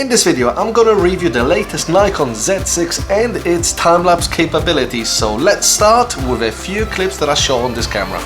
In this video I'm gonna review the latest Nikon Z6 and its time-lapse capabilities, so let's start with a few clips that I shot on this camera.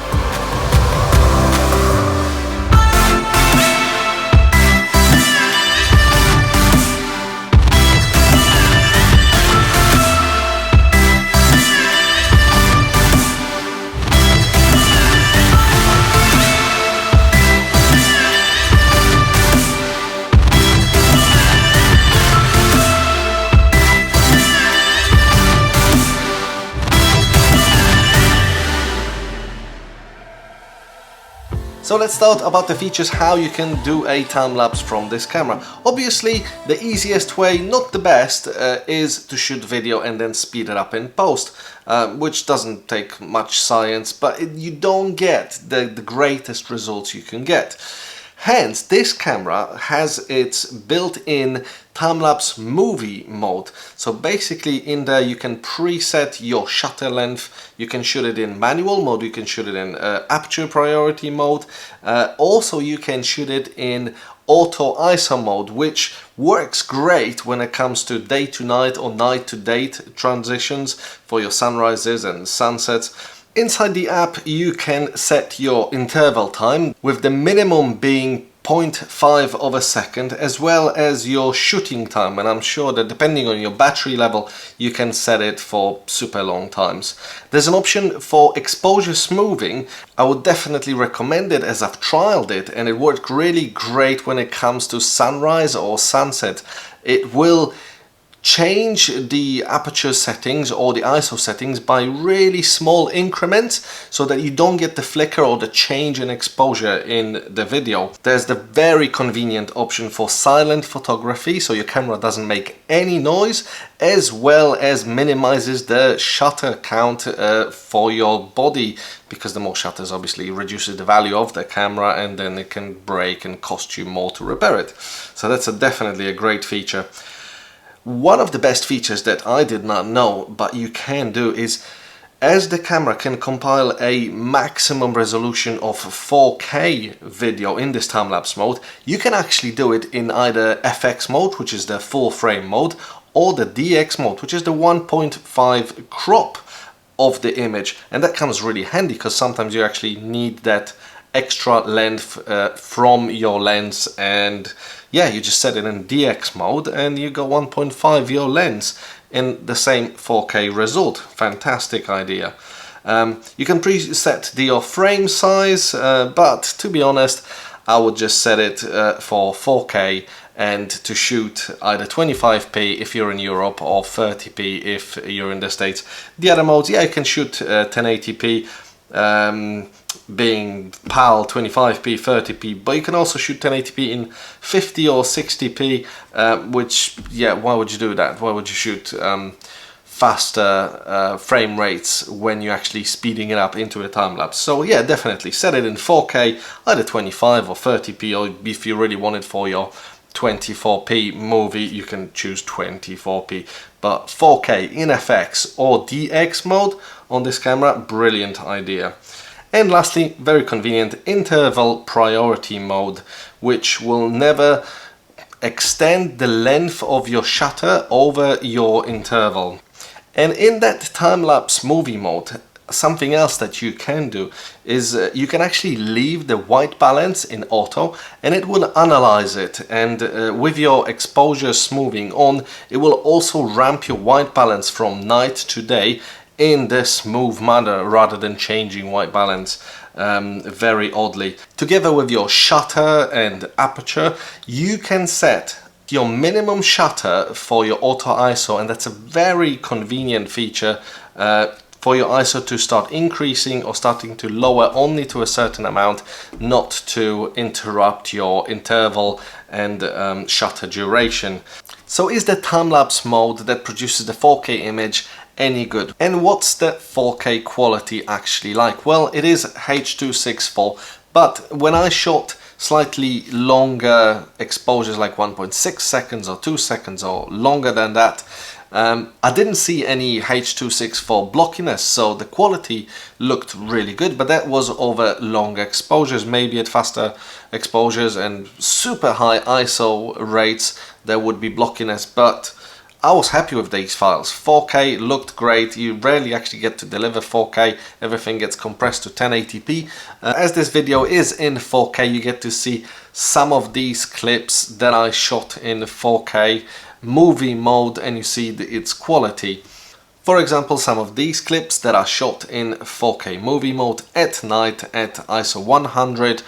So let's start about the features, how you can do a time-lapse from this camera. Obviously, the easiest way, not the best, is to shoot video and then speed it up in post, which doesn't take much science, but you don't get the greatest results you can get. Hence, this camera has its built-in time-lapse movie mode. So basically in there you can preset your shutter length, you can shoot it in manual mode, you can shoot it in aperture priority mode, also you can shoot it in auto ISO mode, which works great when it comes to day to night or night to day transitions for your sunrises and sunsets. Inside the app you can set your interval time, with the minimum being 0.5 of a second, as well as your shooting time, and I'm sure that depending on your battery level you can set it for super long times. There's an option for exposure smoothing. I would definitely recommend it as I've trialed it and it worked really great when it comes to sunrise or sunset. It will change the aperture settings or the ISO settings by really small increments so that you don't get the flicker or the change in exposure in the video. There's the very convenient option for silent photography, so your camera doesn't make any noise, as well as minimizes the shutter count for your body, because the more shutters obviously reduces the value of the camera and then it can break and cost you more to repair it. So that's definitely a great feature. One of the best features that I did not know, but you can do, is as the camera can compile a maximum resolution of 4K video in this time-lapse mode, you can actually do it in either FX mode, which is the full frame mode, or the DX mode, which is the 1.5 crop of the image. And that comes really handy because sometimes you actually need that extra length from your lens, and yeah, you just set it in DX mode and you go 1.5 your lens in the same 4K result. Fantastic idea. You can preset your frame size, but to be honest I would just set it for 4K and to shoot either 25p if you're in Europe or 30p if you're in the States. The other modes, yeah, you can shoot 1080p, being PAL 25p, 30p, but you can also shoot 1080p in 50 or 60p, which, yeah, why would you do that? Why would you shoot faster frame rates when you're actually speeding it up into a time-lapse? So yeah, definitely set it in 4K, either 25 or 30p, or if you really want it for your 24p movie, you can choose 24p, but 4K in FX or DX mode on this camera, brilliant idea. And lastly, very convenient, interval priority mode, which will never extend the length of your shutter over your interval. And in that time-lapse movie mode, something else that you can do is you can actually leave the white balance in auto and it will analyze it, and with your exposure smoothing on, it will also ramp your white balance from night to day in this smooth manner rather than changing white balance very oddly. Together with your shutter and aperture, you can set your minimum shutter for your auto ISO, and that's a very convenient feature for your ISO to start increasing or starting to lower only to a certain amount, not to interrupt your interval and shutter duration. So is the time-lapse mode that produces the 4K image any good? And what's the 4K quality actually like? Well, it is H.264, but when I shot slightly longer exposures like 1.6 seconds or 2 seconds or longer than that, I didn't see any H.264 blockiness, so the quality looked really good, but that was over long exposures. Maybe at faster exposures and super high ISO rates there would be blockiness, but I was happy with these files. 4K looked great. You rarely actually get to deliver 4K. Everything gets compressed to 1080p. As this video is in 4K, you get to see some of these clips that I shot in 4K movie mode, and you see its quality. For example, some of these clips that are shot in 4K movie mode at night at ISO 100,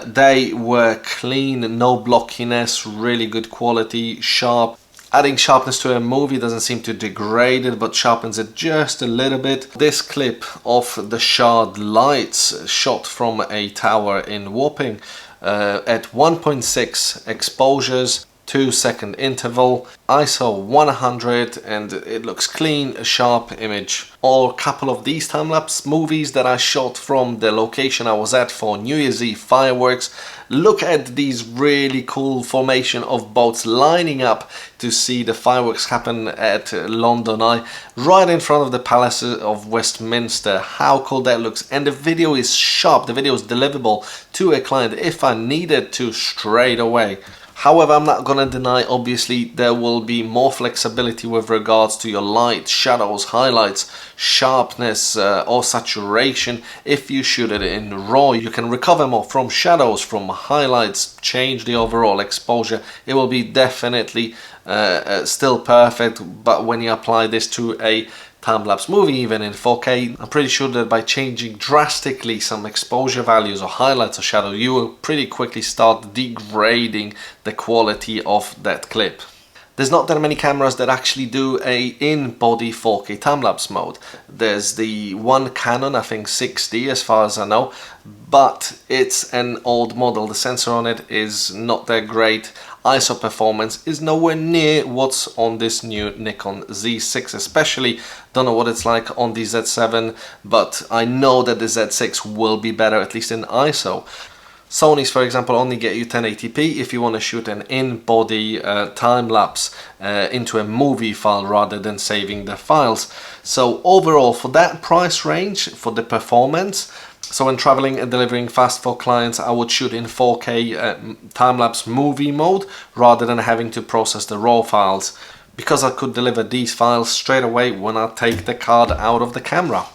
they were clean, no blockiness, really good quality, sharp. Adding sharpness to a movie doesn't seem to degrade it, but sharpens it just a little bit. This clip of the shard lights shot from a tower in Wapping at 1.6 exposures, 2-second interval, ISO 100, and it looks clean, a sharp image. Or a couple of these time-lapse movies that I shot from the location I was at for New Year's Eve fireworks. Look at these really cool formation of boats lining up to see the fireworks happen at London Eye, right in front of the Palace of Westminster. How cool that looks. And the video is sharp, the video is deliverable to a client if I needed to straight away. However, I'm not gonna deny, obviously, there will be more flexibility with regards to your light, shadows, highlights, sharpness or saturation. If you shoot it in RAW, you can recover more from shadows, from highlights, change the overall exposure. It will be definitely still perfect, but when you apply this to a time-lapse movie, even in 4K, I'm pretty sure that by changing drastically some exposure values or highlights or shadow, you will pretty quickly start degrading the quality of that clip. There's not that many cameras that actually do a in-body 4K time-lapse mode. There's the one Canon, I think 6D as far as I know, but it's an old model. The sensor on it is not that great. ISO performance is nowhere near what's on this new Nikon Z6, especially. Don't know what it's like on the Z7, but I know that the Z6 will be better, at least in ISO. Sony's, for example, only get you 1080p if you want to shoot an in-body time-lapse into a movie file rather than saving the files. So overall, for that price range, for the performance, so when traveling and delivering fast for clients, I would shoot in 4K time-lapse movie mode rather than having to process the RAW files, because I could deliver these files straight away when I take the card out of the camera.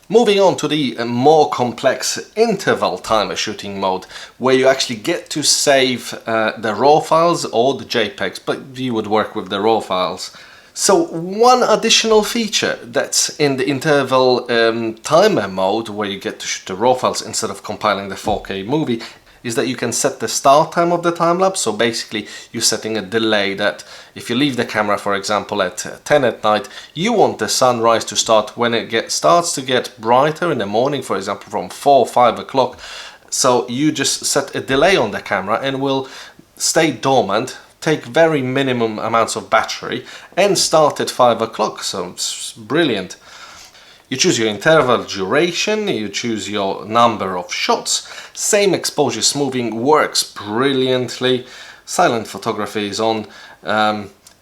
Moving on to the more complex interval timer shooting mode, where you actually get to save the RAW files or the JPEGs, but you would work with the RAW files. So one additional feature that's in the interval timer mode, where you get to shoot the RAW files instead of compiling the 4K movie, is that you can set the start time of the time-lapse. So basically you're setting a delay that if you leave the camera, for example, at 10 at night, you want the sunrise to start when it starts to get brighter in the morning, for example, from 4 or 5 o'clock. So you just set a delay on the camera and will stay dormant, take very minimum amounts of battery, and start at 5 o'clock. So it's brilliant. You choose your interval duration, you choose your number of shots, same exposure smoothing works brilliantly, silent photography is on,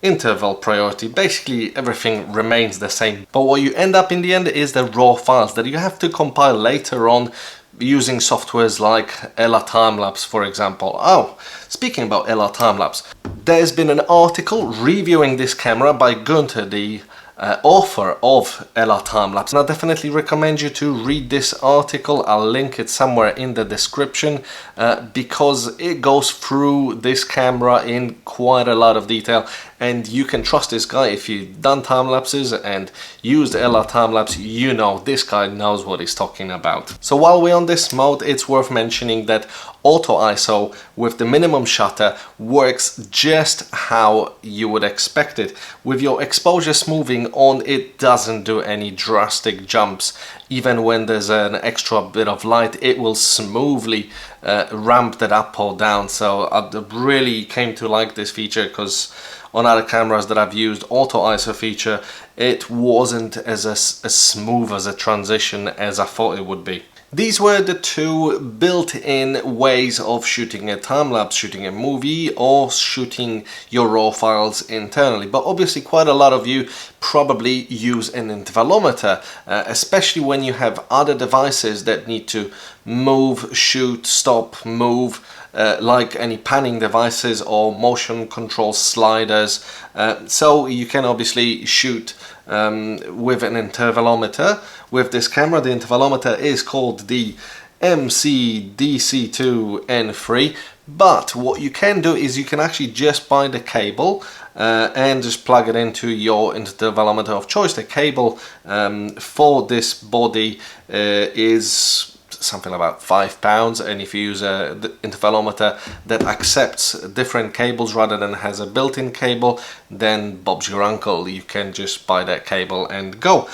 interval priority, basically everything remains the same. But what you end up in the end is the RAW files that you have to compile later on using softwares like LR Timelapse, for example. Oh, speaking about LR Timelapse, there's been an article reviewing this camera by Gunther, the author of LR Timelapse, and I definitely recommend you to read this article. I'll link it somewhere in the description because it goes through this camera in quite a lot of detail, and you can trust this guy. If you've done time lapses and used LR Timelapse, you know this guy knows what he's talking about. So while we're on this mode, it's worth mentioning that auto ISO with the minimum shutter works just how you would expect it. With your exposure smoothing on, it doesn't do any drastic jumps. Even when there's an extra bit of light, it will smoothly ramp that up or down. So I really came to like this feature, because on other cameras that I've used auto ISO feature, it wasn't as smooth as a transition as I thought it would be. These were the two built-in ways of shooting a time-lapse, shooting a movie, or shooting your raw files internally. But obviously quite a lot of you probably use an intervalometer, especially when you have other devices that need to move, shoot, stop, move, like any panning devices or motion control sliders. So you can obviously shoot with an intervalometer. With this camera, the intervalometer is called the MC-DC2N3, but what you can do is you can actually just buy the cable and just plug it into your intervalometer of choice. The cable for this body is something about £5, and if you use a intervalometer that accepts different cables rather than has a built-in cable, then Bob's your uncle. You can just buy that cable and go.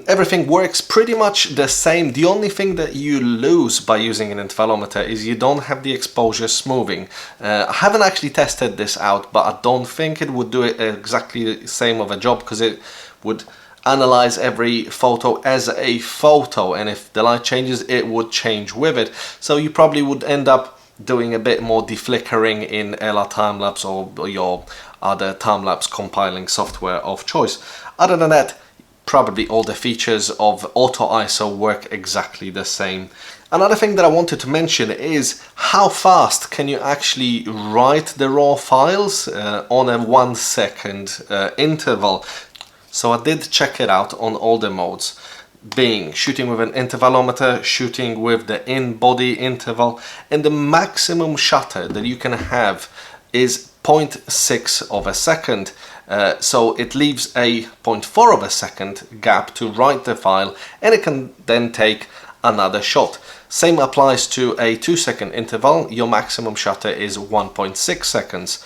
Everything works pretty much the same. The only thing that you lose by using an intervalometer is you don't have the exposure smoothing. I haven't actually tested this out, but I don't think it would do it exactly the same of a job, because it would analyze every photo as a photo, and if the light changes, it would change with it. So you probably would end up doing a bit more deflickering in LR Timelapse or your other time-lapse compiling software of choice. Other than that, probably all the features of auto ISO work exactly the same. Another thing that I wanted to mention is how fast can you actually write the raw files on a 1 second interval. So I did check it out on all the modes, being shooting with an intervalometer, shooting with the in-body interval, and the maximum shutter that you can have is 0.6 of a second. So it leaves a 0.4 of a second gap to write the file, and it can then take another shot. Same applies to a 2-second interval. Your maximum shutter is 1.6 seconds.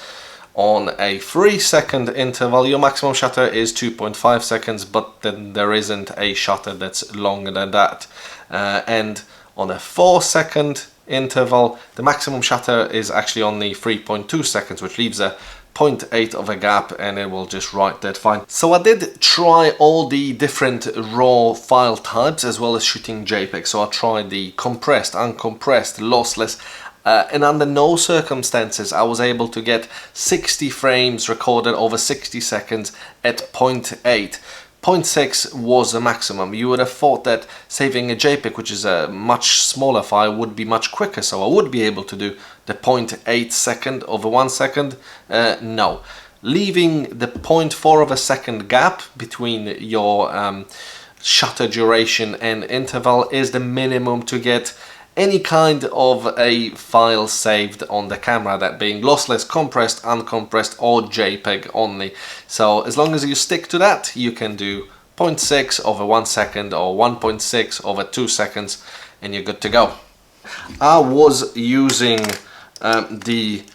On a 3-second interval, your maximum shutter is 2.5 seconds, but then there isn't a shutter that's longer than that. And on a 4-second interval, the maximum shutter is actually only 3.2 seconds, which leaves a 0.8 of a gap, and it will just write that fine. So I did try all the different raw file types as well as shooting JPEG. So I tried the compressed, uncompressed, lossless, and under no circumstances I was able to get 60 frames recorded over 60 seconds at 0.8. 0.6 was the maximum. You would have thought that saving a JPEG, which is a much smaller file, would be much quicker, so I would be able to do the 0.8 second over 1 second. No. Leaving the 0.4 of a second gap between your shutter duration and interval is the minimum to get any kind of a file saved on the camera, that being lossless, compressed, uncompressed, or JPEG only. So as long as you stick to that, you can do 0.6 over 1 second or 1.6 over 2 seconds, and you're good to go. I was using the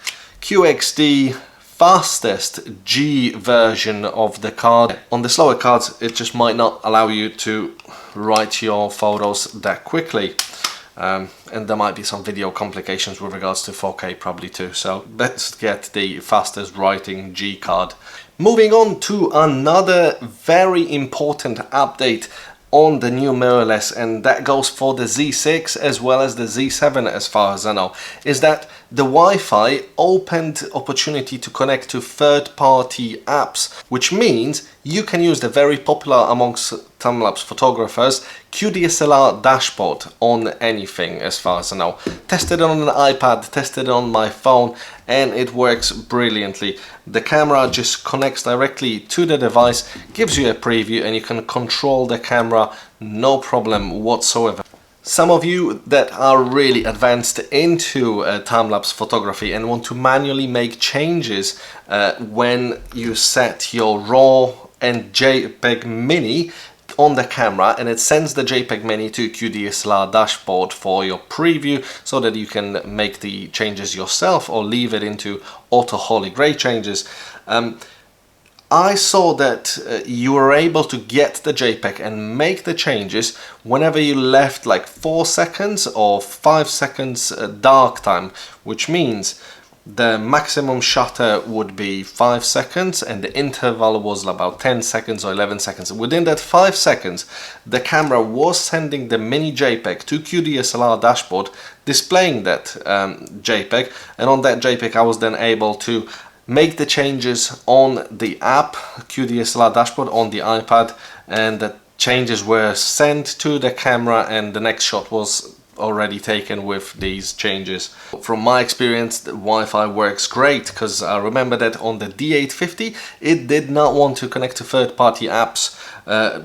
QXD fastest G version of the card. On the slower cards, it just might not allow you to write your photos that quickly. And there might be some video complications with regards to 4K probably too, so let's get the fastest writing G card. Moving on to another very important update on the new mirrorless, and that goes for the Z6 as well as the Z7 as far as I know, is that the Wi-Fi opened opportunity to connect to third-party apps, which means you can use the very popular amongst time-lapse photographers QDSLR Dashboard on anything as far as I know. Tested it on an iPad, tested it on my phone, and it works brilliantly. The camera just connects directly to the device, gives you a preview, and you can control the camera no problem whatsoever. Some of you that are really advanced into time-lapse photography and want to manually make changes when you set your RAW and JPEG Mini on the camera, and it sends the JPEG Mini to QDSLR Dashboard for your preview so that you can make the changes yourself or leave it into auto holy grail changes. I saw that you were able to get the JPEG and make the changes whenever you left like 4 seconds or 5 seconds dark time, which means the maximum shutter would be 5 seconds and the interval was about 10 seconds or 11 seconds. Within that 5 seconds, the camera was sending the mini JPEG to QDSLR Dashboard, displaying that JPEG, and on that JPEG I was then able to make the changes on the app, QDSLR Dashboard, on the iPad, and the changes were sent to the camera and the next shot was already taken with these changes. From my experience, the Wi-Fi works great, because I remember that on the D850 it did not want to connect to third-party apps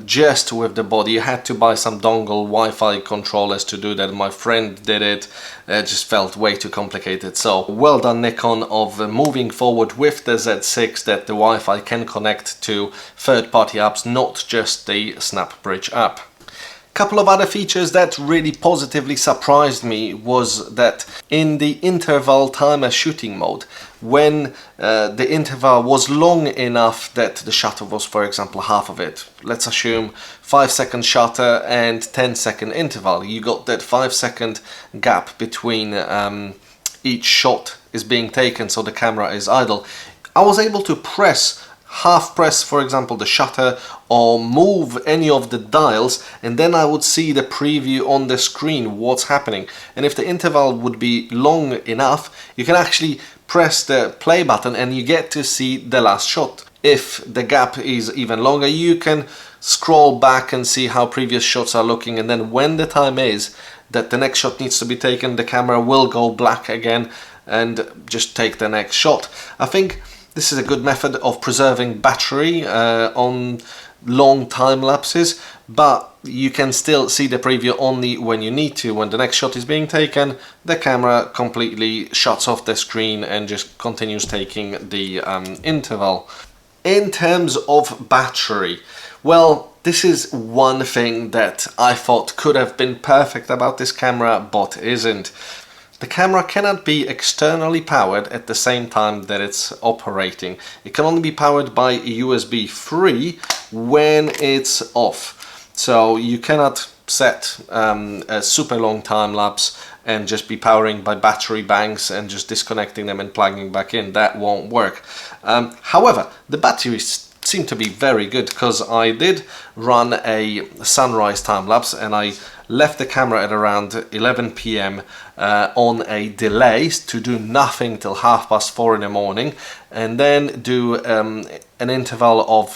just with the body. You had to buy some dongle Wi-Fi controllers to do that. My friend did it. It just felt way too complicated. So well done Nikon of moving forward with the Z6, that the Wi-Fi can connect to third-party apps, not just the SnapBridge app. Couple of other features that really positively surprised me was that in the interval timer shooting mode, when the interval was long enough that the shutter was, for example, half of it, let's assume 5-second shutter and 10-second interval, you got that 5-second gap between each shot is being taken, so the camera is idle. I was able to half press, for example, the shutter or move any of the dials, and then I would see the preview on the screen what's happening. And if the interval would be long enough, you can actually press the play button and you get to see the last shot. If the gap is even longer, you can scroll back and see how previous shots are looking, and then when the time is that the next shot needs to be taken, the camera will go black again and just take the next shot. I think this is a good method of preserving battery on long time lapses, but you can still see the preview only when you need to. When the next shot is being taken, the camera completely shuts off the screen and just continues taking the interval. In terms of battery, well, this is one thing that I thought could have been perfect about this camera, but isn't. The camera cannot be externally powered at the same time that it's operating. It can only be powered by USB 3 when it's off. So you cannot set a super long time lapse and just be powering by battery banks and just disconnecting them and plugging back in. That won't work. However, the batteries seem to be very good, because I did run a sunrise time lapse and I left the camera at around 11 p.m. On a delay to do nothing till 4:30 in the morning, and then do an interval of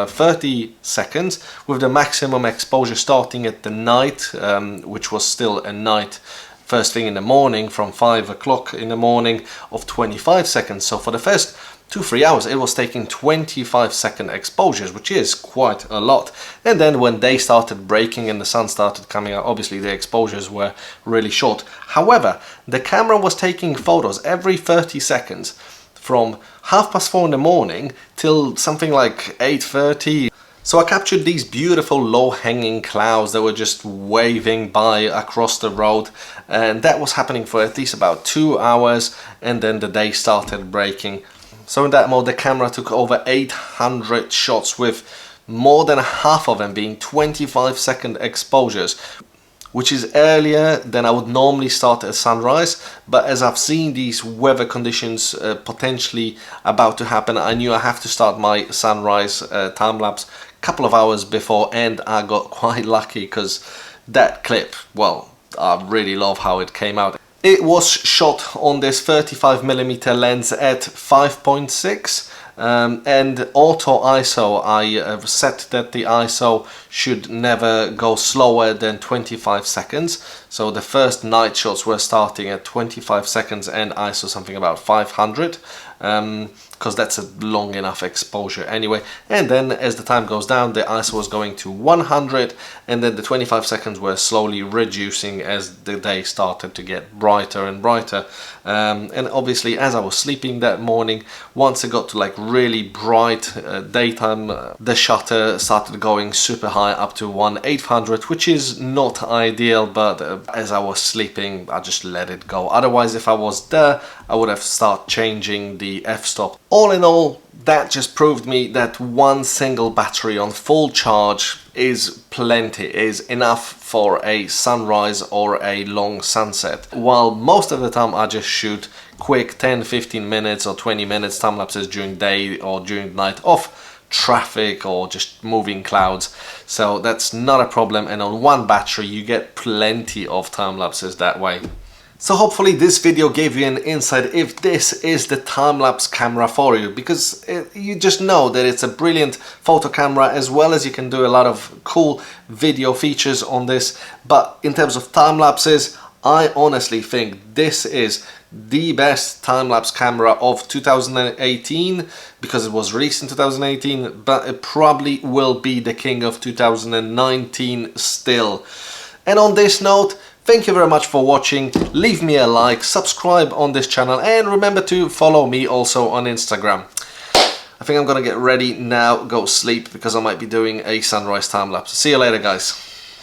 30 seconds with the maximum exposure starting at the night, which was still a night first thing in the morning from 5 o'clock in the morning, of 25 seconds. So for the first 2-3 hours it was taking 25-second exposures, which is quite a lot. And then when day started breaking and the sun started coming out, obviously the exposures were really short. However, the camera was taking photos every 30 seconds from 4:30 in the morning till something like 8:30. So I captured these beautiful low-hanging clouds that were just waving by across the road, and that was happening for at least about 2 hours, and then the day started breaking. So in that mode the camera took over 800 shots, with more than half of them being 25-second exposures, which is earlier than I would normally start at sunrise. But as I've seen these weather conditions potentially about to happen, I knew I have to start my sunrise time-lapse a couple of hours before, and I got quite lucky, because that clip, well, I really love how it came out. It was shot on this 35mm lens at 5.6 and auto ISO. I set that the ISO should never go slower than 25 seconds. So the first night shots were starting at 25 seconds and ISO something about 500. Because that's a long enough exposure anyway. And then as the time goes down, the ISO was going to 100, and then the 25 seconds were slowly reducing as the day started to get brighter and brighter. And obviously as I was sleeping that morning, once it got to like really bright daytime, the shutter started going super high up to 1/800, which is not ideal, but as I was sleeping I just let it go. Otherwise, if I was there, I would have started changing the f-stop. All in all, that just proved me that one single battery on full charge is plenty, is enough for a sunrise or a long sunset. While most of the time I just shoot quick 10-15 minutes or 20 minutes time lapses during day or during night off traffic or just moving clouds. So that's not a problem, and on one battery you get plenty of time lapses that way. So hopefully this video gave you an insight if this is the time-lapse camera for you, because you just know that it's a brilliant photo camera, as well as you can do a lot of cool video features on this. But in terms of time lapses, I honestly think this is the best time-lapse camera of 2018, because it was released in 2018, but it probably will be the king of 2019 still. And on this note, thank you very much for watching. Leave me a like, subscribe on this channel, and remember to follow me also on Instagram. I think I'm gonna get ready now, go sleep, because I might be doing a sunrise time lapse. See you later, guys.